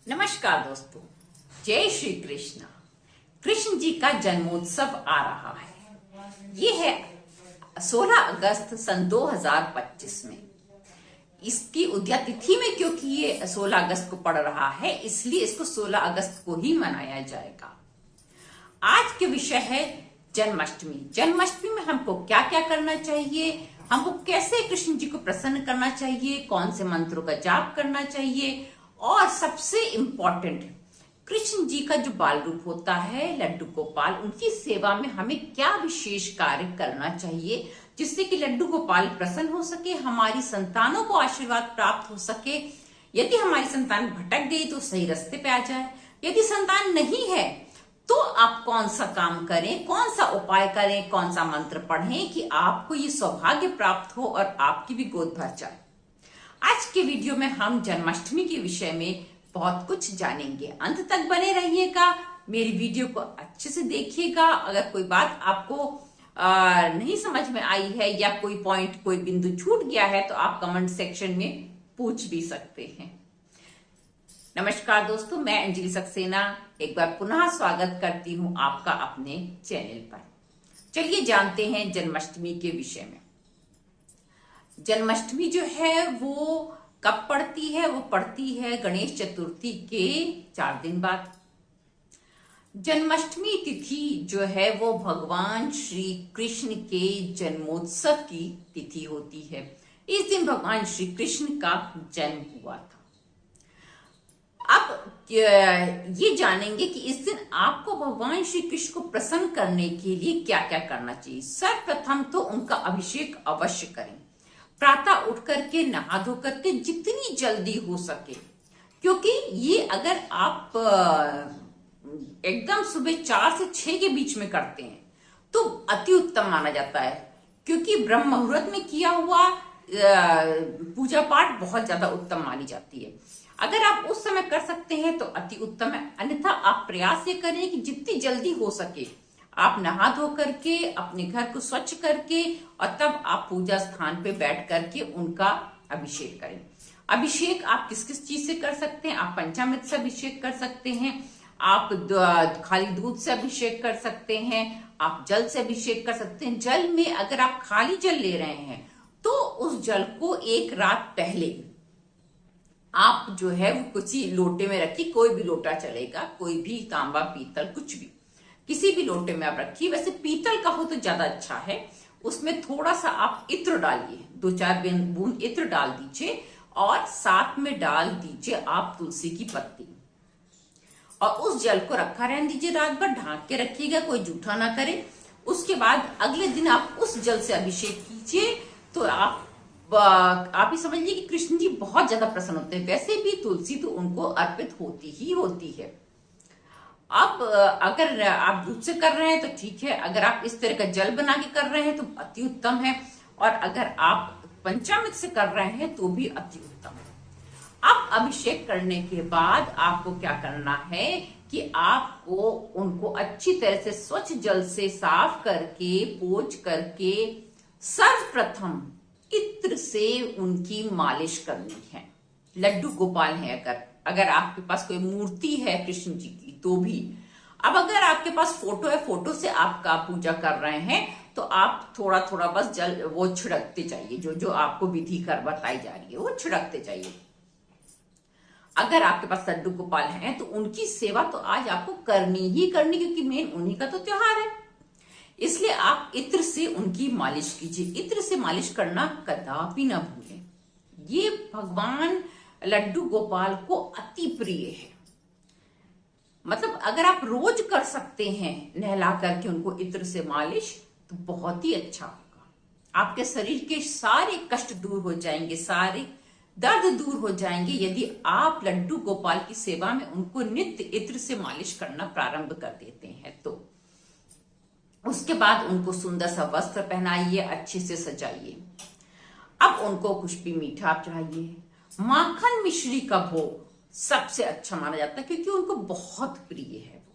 नमस्कार दोस्तों, जय श्री कृष्ण। कृष्ण जी का जन्मोत्सव आ रहा है। ये है 16 अगस्त सन 2025 में। इसकी उदया तिथि में क्योंकि ये 16 अगस्त को पड़ रहा है, इसलिए इसको 16 अगस्त को ही मनाया जाएगा। आज के विषय है जन्माष्टमी। जन्माष्टमी में हमको क्या क्या करना चाहिए, हमको कैसे कृष्ण जी को प्रसन्न करना चाहिए, कौन से मंत्रों का जाप करना चाहिए, और सबसे इंपॉर्टेंट कृष्ण जी का जो बाल रूप होता है लड्डू गोपाल, उनकी सेवा में हमें क्या विशेष कार्य करना चाहिए जिससे कि लड्डू गोपाल प्रसन्न हो सके, हमारी संतानों को आशीर्वाद प्राप्त हो सके। यदि हमारी संतान भटक गई तो सही रास्ते पे आ जाए, यदि संतान नहीं है तो आप कौन सा काम करें, कौन सा उपाय करें, कौन सा मंत्र पढ़ें कि आपको ये सौभाग्य प्राप्त हो और आपकी भी गोद भर जाए। आज के वीडियो में हम जन्माष्टमी के विषय में बहुत कुछ जानेंगे। अंत तक बने रहिएगा, मेरी वीडियो को अच्छे से देखिएगा। अगर कोई बात आपको नहीं समझ में आई है या कोई पॉइंट, कोई बिंदु छूट गया है तो आप कमेंट सेक्शन में पूछ भी सकते हैं। नमस्कार दोस्तों, मैं अंजलि सक्सेना एक बार पुनः स्वागत करती हूं आपका अपने चैनल पर। चलिए जानते हैं जन्माष्टमी के विषय में। जन्माष्टमी जो है वो कब पड़ती है? वो पड़ती है गणेश चतुर्थी के 4 दिन बाद। जन्माष्टमी तिथि जो है वो भगवान श्री कृष्ण के जन्मोत्सव की तिथि होती है। इस दिन भगवान श्री कृष्ण का जन्म हुआ था। अब ये जानेंगे कि इस दिन आपको भगवान श्री कृष्ण को प्रसन्न करने के लिए क्या क्या करना चाहिए। सर्वप्रथम तो उनका अभिषेक अवश्य करें। प्रातः उठ करके नहा धो करके जितनी जल्दी हो सके, क्योंकि ये अगर आप एकदम सुबह 4 से 6 के बीच में करते हैं तो अति उत्तम माना जाता है, क्योंकि ब्रह्म मुहूर्त में किया हुआ पूजा पाठ बहुत ज्यादा उत्तम मानी जाती है। अगर आप उस समय कर सकते हैं तो अति उत्तम है, अन्यथा आप प्रयास ये करें कि जितनी जल्दी हो सके आप नहा धो करके अपने घर को स्वच्छ करके और तब आप पूजा स्थान पे बैठ करके उनका अभिषेक करें। अभिषेक आप किस किस चीज से कर सकते हैं? आप पंचामृत से अभिषेक कर सकते हैं, आप खाली दूध से अभिषेक कर सकते हैं, आप जल से अभिषेक कर सकते हैं। जल में अगर आप खाली जल ले रहे हैं तो उस जल को एक रात पहले आप जो है वो किसी लोटे में रखिए। कोई भी लोटा चलेगा, कोई भी तांबा पीतल कुछ भी, किसी भी लोटे में आप रखिए। वैसे पीतल का हो तो ज्यादा अच्छा है। उसमें थोड़ा सा आप इत्र डालिए, 2-4 बूंद इत्र डाल दीजिए और साथ में डाल दीजिए आप तुलसी की पत्ती, और उस जल को रखा रहने दीजिए। रात भर ढांक के रखिएगा, कोई जूठा ना करे। उसके बाद अगले दिन आप उस जल से अभिषेक कीजिए तो आप ही समझिए कि कृष्ण जी बहुत ज्यादा प्रसन्न होते हैं। वैसे भी तुलसी तो उनको अर्पित होती ही होती है। अब अगर आप दूध से कर रहे हैं तो ठीक है, अगर आप इस तरह का जल बना के कर रहे हैं तो अति उत्तम है, और अगर आप पंचामृत से कर रहे हैं तो भी अति उत्तम है। अब अभिषेक करने के बाद आपको क्या करना है कि आपको उनको अच्छी तरह से स्वच्छ जल से साफ करके पोंछ करके सर्वप्रथम इत्र से उनकी मालिश करनी है। लड्डू गोपाल है, अगर आपके पास कोई मूर्ति है कृष्ण जी की तो भी। अब अगर आपके पास फोटो है, फोटो से आपका पूजा कर रहे हैं तो आप थोड़ा थोड़ा बस जल वो छिड़कते जाइए, जो जो आपको विधि कर बताई जा रही है वो छिड़कते जाइए। अगर आपके पास लड्डू गोपाल हैं तो उनकी सेवा तो आज आपको करनी ही करनी, क्योंकि मेन उन्हीं का तो त्योहार है। इसलिए आप इत्र से उनकी मालिश कीजिए। इत्र से मालिश करना कदापि ना भूलें, ये भगवान लड्डू गोपाल को अति प्रिय है। मतलब अगर आप रोज कर सकते हैं नहला करके उनको इत्र से मालिश तो बहुत ही अच्छा होगा। आपके शरीर के सारे कष्ट दूर हो जाएंगे, सारे दर्द दूर हो जाएंगे यदि आप लड्डू गोपाल की सेवा में उनको नित्य इत्र से मालिश करना प्रारंभ कर देते हैं तो। उसके बाद उनको सुंदर सा वस्त्र पहनाइए, अच्छे से सजाइए। अब उनको कुछ भी मीठा आप चढ़ाइए। माखन मिश्री का भोग सबसे अच्छा माना जाता है, क्योंकि उनको बहुत प्रिय है वो।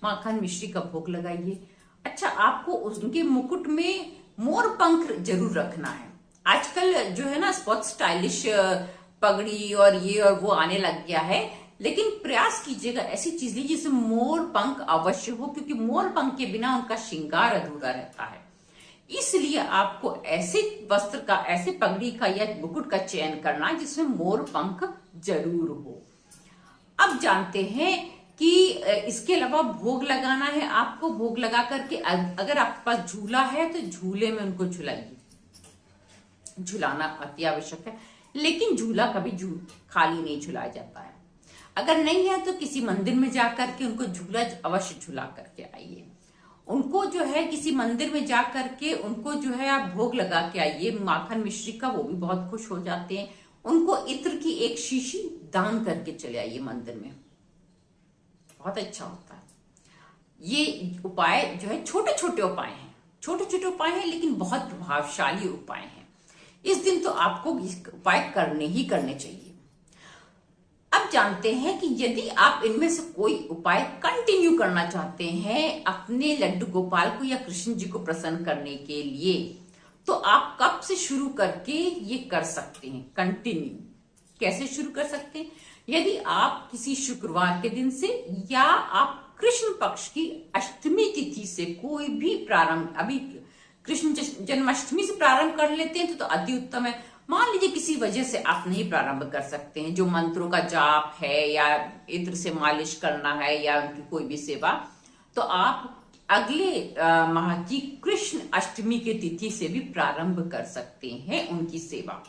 माखन मिश्री का भोग लगाइए। अच्छा, आपको उनके मुकुट में मोर पंख जरूर रखना है। आजकल जो है ना बहुत स्टाइलिश पगड़ी और ये और वो आने लग गया है, लेकिन प्रयास कीजिएगा ऐसी चीज लीजिए जिसमें मोर पंख अवश्य हो, क्योंकि मोर पंख के बिना उनका श्रृंगार अधूरा रहता है। इसलिए आपको ऐसे वस्त्र का, ऐसे पगड़ी का या मुकुट का चयन करना जिसमें मोर पंख जरूर हो। अब जानते हैं कि इसके अलावा भोग लगाना है आपको। भोग लगा करके अगर आपके पास झूला है तो झूले में उनको झुलाइए। झुलाना अति आवश्यक है, लेकिन झूला कभी खाली नहीं झुलाया जाता है। अगर नहीं है तो किसी मंदिर में जाकर के उनको झूला अवश्य झुला करके आइए। उनको जो है किसी मंदिर में जा करके उनको जो है आप भोग लगा के आइए माखन मिश्री का, वो भी बहुत खुश हो जाते हैं। उनको इत्र की एक शीशी दान करके चले आइए मंदिर में, बहुत अच्छा होता है। ये उपाय जो है छोटे छोटे उपाय हैं, छोटे छोटे उपाय हैं लेकिन बहुत प्रभावशाली उपाय हैं। इस दिन तो आपको उपाय करने ही करने चाहिए। अब जानते हैं कि यदि आप इनमें से कोई उपाय कंटिन्यू करना चाहते हैं अपने लड्डू गोपाल को या कृष्ण जी को प्रसन्न करने के लिए, तो आप कब से शुरू करके ये कर सकते हैं कंटिन्यू। कैसे शुरू कर सकते हैं? यदि आप किसी शुक्रवार के दिन से या आप कृष्ण पक्ष की अष्टमी तिथि से कोई भी प्रारंभ, अभी कृष्ण जन्माष्टमी से प्रारंभ कर लेते हैं तो अति उत्तम है। मान लीजिए किसी वजह से आप नहीं प्रारंभ कर सकते हैं, जो मंत्रों का जाप है या इत्र से मालिश करना है या उनकी कोई भी सेवा, तो आप अगले माह की कृष्ण अष्टमी की तिथि से भी प्रारंभ कर सकते हैं उनकी सेवा।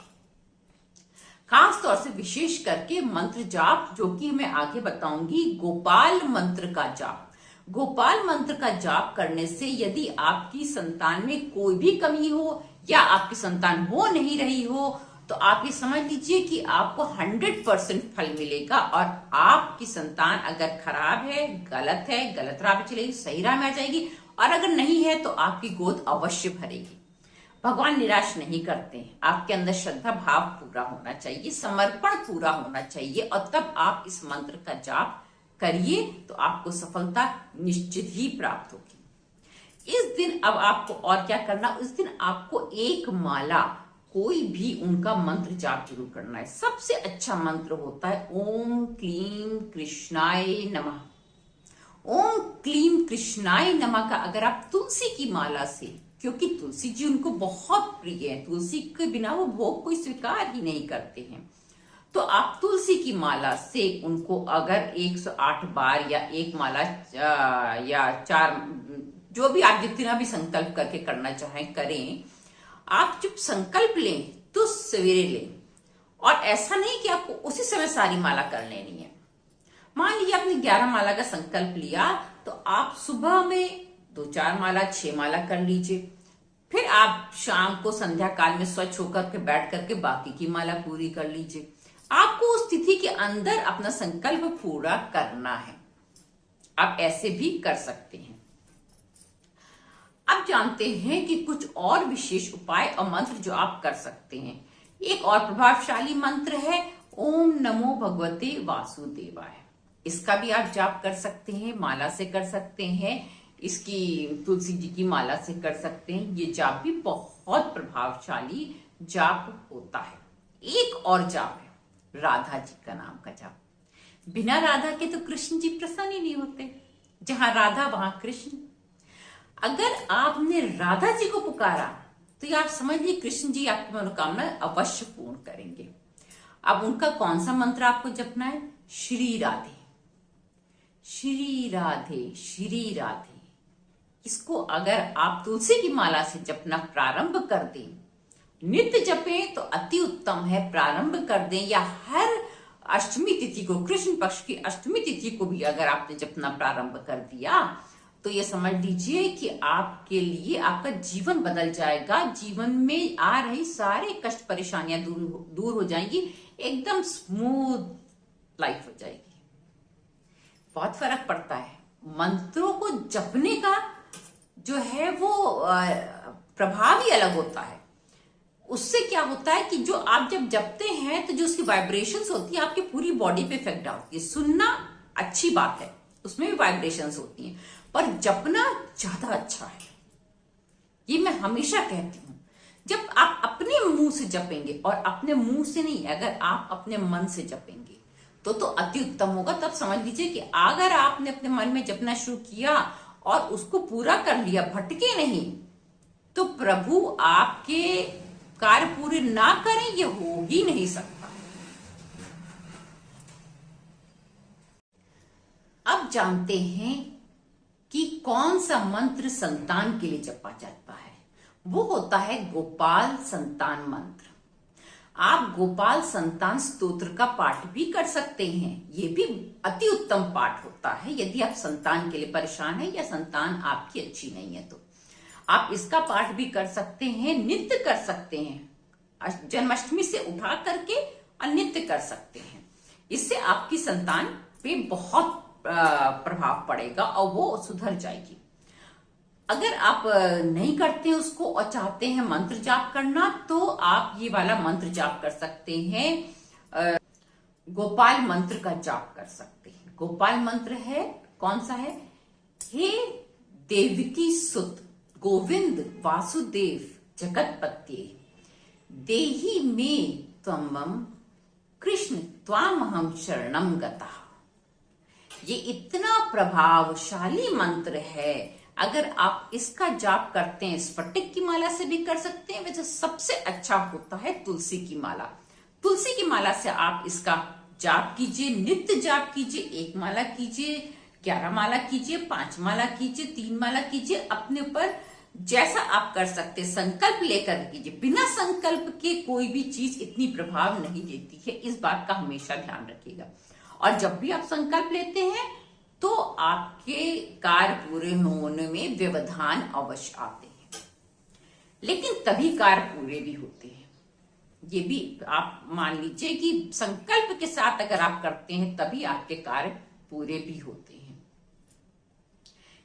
खास तौर से विशेष करके मंत्र जाप, जो कि मैं आगे बताऊंगी, गोपाल मंत्र का जाप। गोपाल मंत्र का जाप करने से यदि आपकी संतान में कोई भी कमी हो या आपकी संतान हो नहीं रही हो, तो आप ये समझ लीजिए कि आपको 100% फल मिलेगा। और आपकी संतान अगर खराब है, गलत राह पे चलेगी, सही राह में आ जाएगी, और अगर नहीं है तो आपकी गोद अवश्य भरेगी। भगवान निराश नहीं करते हैं। आपके अंदर श्रद्धा भाव पूरा होना चाहिए, समर्पण पूरा होना चाहिए, और तब आप इस मंत्र का जाप करिए तो आपको सफलता निश्चित ही प्राप्त होगी। इस दिन अब आपको और क्या करना, उस दिन आपको एक माला कोई भी उनका मंत्र जाप जरूर करना है। सबसे अच्छा मंत्र होता है ओम क्लीम कृष्णाय नमः। ओम क्लीम कृष्णाय नमः का अगर आप तुलसी की माला से, क्योंकि तुलसी जी उनको बहुत प्रिय है, तुलसी के बिना वो भोग कोई स्वीकार ही नहीं करते हैं, तो आप तुलसी की माला से उनको अगर 108 बार या एक माला या 4, जो भी आप जितना भी संकल्प करके करना चाहें करें। आप जब संकल्प लें तो सवेरे लें, और ऐसा नहीं कि आपको उसी समय सारी माला कर लेनी है। मान लीजिए आपने 11 माला का संकल्प लिया, तो आप सुबह में 2-4 माला 6 माला कर लीजिए। फिर आप शाम को संध्या काल में स्वच्छ होकर के बैठ करके बाकी की माला पूरी कर लीजिए। आपको उस तिथि के अंदर अपना संकल्प पूरा करना है। आप ऐसे भी कर सकते हैं। अब जानते हैं कि कुछ और विशेष उपाय और मंत्र जो आप कर सकते हैं। एक और प्रभावशाली मंत्र है ओम नमो भगवते वासुदेवाय। इसका भी आप जाप कर सकते हैं, माला से कर सकते हैं, इसकी तुलसी जी की माला से कर सकते हैं। ये जाप भी बहुत प्रभावशाली जाप होता है। एक और जाप है राधा जी का नाम का जाप। बिना राधा के तो कृष्ण जी प्रसन्न ही नहीं होते। जहां राधा वहां कृष्ण। अगर आपने राधा जी को पुकारा तो ये आप समझिए कृष्ण जी आपकी मनोकामना अवश्य पूर्ण करेंगे। अब उनका कौन सा मंत्र आपको जपना है? श्री राधे श्री राधे श्री राधे। इसको अगर आप तुलसी की माला से जपना प्रारंभ कर दें, नित्य जपें तो अति उत्तम है, प्रारंभ कर दें, या हर अष्टमी तिथि को, कृष्ण पक्ष की अष्टमी तिथि को भी अगर आपने जपना प्रारंभ कर दिया, तो ये समझ लीजिए कि आपके लिए आपका जीवन बदल जाएगा। जीवन में आ रही सारे कष्ट परेशानियां दूर हो जाएंगी, एकदम स्मूथ लाइफ हो जाएगी। बहुत फर्क पड़ता है। मंत्रों को जपने का जो है वो प्रभाव ही अलग होता है। उससे क्या होता है कि जो आप जब जपते हैं तो जो उसकी वाइब्रेशंस होती है आपकी पूरी बॉडी पे इफेक्ट डालती है। सुनना अच्छी बात है, उसमें भी वाइब्रेशंस होती हैं, पर जपना ज्यादा अच्छा है। ये मैं हमेशा कहती हूं। जब आप अपने मुंह से जपेंगे, और अपने मुंह से नहीं, अगर आप अपने मन से जपेंगे तो अति उत्तम होगा। तब समझ लीजिए कि अगर आपने अपने मन में जपना शुरू किया और उसको पूरा कर लिया, भटके नहीं, तो प्रभु आपके कार्य पूरे ना करें, ये हो ही नहीं सकता। अब जानते हैं कि कौन सा मंत्र संतान के लिए जपा जाता है। वो होता है गोपाल संतान मंत्र। आप गोपाल संतान स्तोत्र का पाठ भी कर सकते हैं। ये भी अति उत्तम पाठ होता है यदि आप संतान के लिए परेशान है या संतान आपकी अच्छी नहीं है तो आप इसका पाठ भी कर सकते हैं, नित्य कर सकते हैं। जन्माष्टमी से उठा करके और नित्य कर सकते हैं। इससे आपकी संतान पे बहुत प्रभाव पड़ेगा और वो सुधर जाएगी। अगर आप नहीं करते हैं उसको और चाहते हैं मंत्र जाप करना, तो आप ये वाला मंत्र जाप कर सकते हैं। गोपाल मंत्र का जाप कर सकते हैं। गोपाल मंत्र है कौन सा है? हे देवकी सुत गोविंद वासुदेव जगतपते देहि मे त्वमं कृष्ण त्वामहं शरणं गतः। ये इतना प्रभावशाली मंत्र है। अगर आप इसका जाप करते हैं, स्फटिक की माला से भी कर सकते हैं। वैसे सबसे अच्छा होता है तुलसी की माला। तुलसी की माला से आप इसका जाप कीजिए, नित्य जाप कीजिए। 1 माला कीजिए, 11 माला कीजिए, 5 माला कीजिए, 3 माला कीजिए, अपने ऊपर जैसा आप कर सकते। संकल्प लेकर कीजिए। बिना संकल्प के कोई भी चीज इतनी प्रभाव नहीं देती है, इस बात का हमेशा ध्यान रखिएगा। और जब भी आप संकल्प लेते हैं तो आपके कार्य पूरे होने में व्यवधान अवश्य आते हैं, लेकिन तभी कार्य पूरे भी होते हैं। ये भी आप मान लीजिए कि संकल्प के साथ अगर आप करते हैं तभी आपके कार्य पूरे भी होते हैं।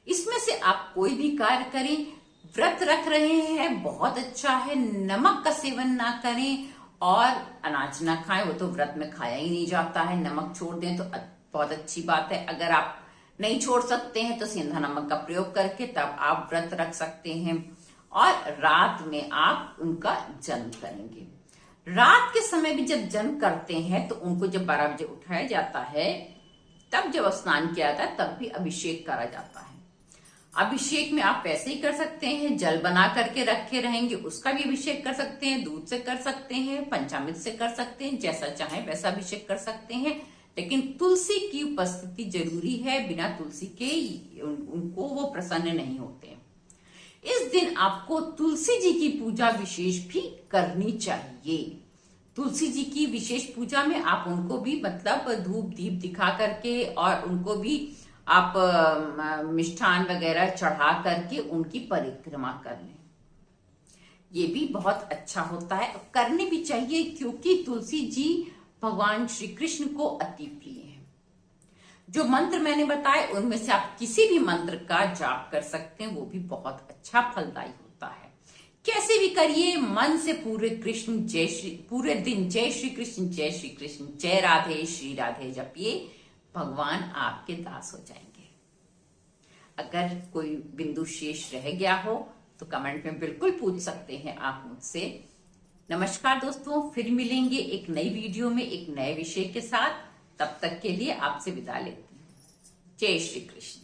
इसमें से आप कोई भी कार्य करें, व्रत रख रहे हैं बहुत अच्छा है, नमक का सेवन ना करें और अनाज ना खाएं, वो तो व्रत में खाया ही नहीं जाता है। नमक छोड़ दें तो बहुत अच्छी बात है। अगर आप नहीं छोड़ सकते हैं तो सेंधा नमक का प्रयोग करके तब आप व्रत रख सकते हैं। और रात में आप उनका जन्म करेंगे। रात के समय भी जब जन्म करते हैं तो उनको जब 12 बजे उठाया जाता है, तब जब स्नान किया जाता है तब भी अभिषेक करा जाता है। अभिषेक में आप वैसे ही कर सकते हैं, जल बना करके रखे रहेंगे उसका भी अभिषेक कर सकते हैं, दूध से कर सकते हैं, पंचामृत से कर सकते हैं, जैसा चाहे वैसा अभिषेक कर सकते हैं। लेकिन तुलसी की उपस्थिति जरूरी है। बिना तुलसी के उनको वो प्रसन्न नहीं होते। इस दिन आपको तुलसी जी की पूजा विशेष भी करनी चाहिए। तुलसी जी की विशेष पूजा में आप उनको भी मतलब धूप दीप दिखा करके और उनको भी आप मिष्ठान वगैरह चढ़ा करके उनकी परिक्रमा कर लें। ये भी बहुत अच्छा होता है, करनी भी चाहिए, क्योंकि तुलसी जी भगवान श्री कृष्ण को अति प्रिय है। जो मंत्र मैंने बताए उनमें से आप किसी भी मंत्र का जाप कर सकते हैं, वो भी बहुत अच्छा फलदायी होता है। कैसे भी करिए, मन से पूरे कृष्ण पूरे दिन जय श्री कृष्ण जय राधे श्री राधे जपिए, भगवान आपके दास हो जाएंगे। अगर कोई बिंदु शेष रह गया हो तो कमेंट में बिल्कुल पूछ सकते हैं आप मुझसे। नमस्कार दोस्तों, फिर मिलेंगे एक नई वीडियो में एक नए विषय के साथ। तब तक के लिए आपसे विदा लेती हूँ। जय श्री कृष्ण।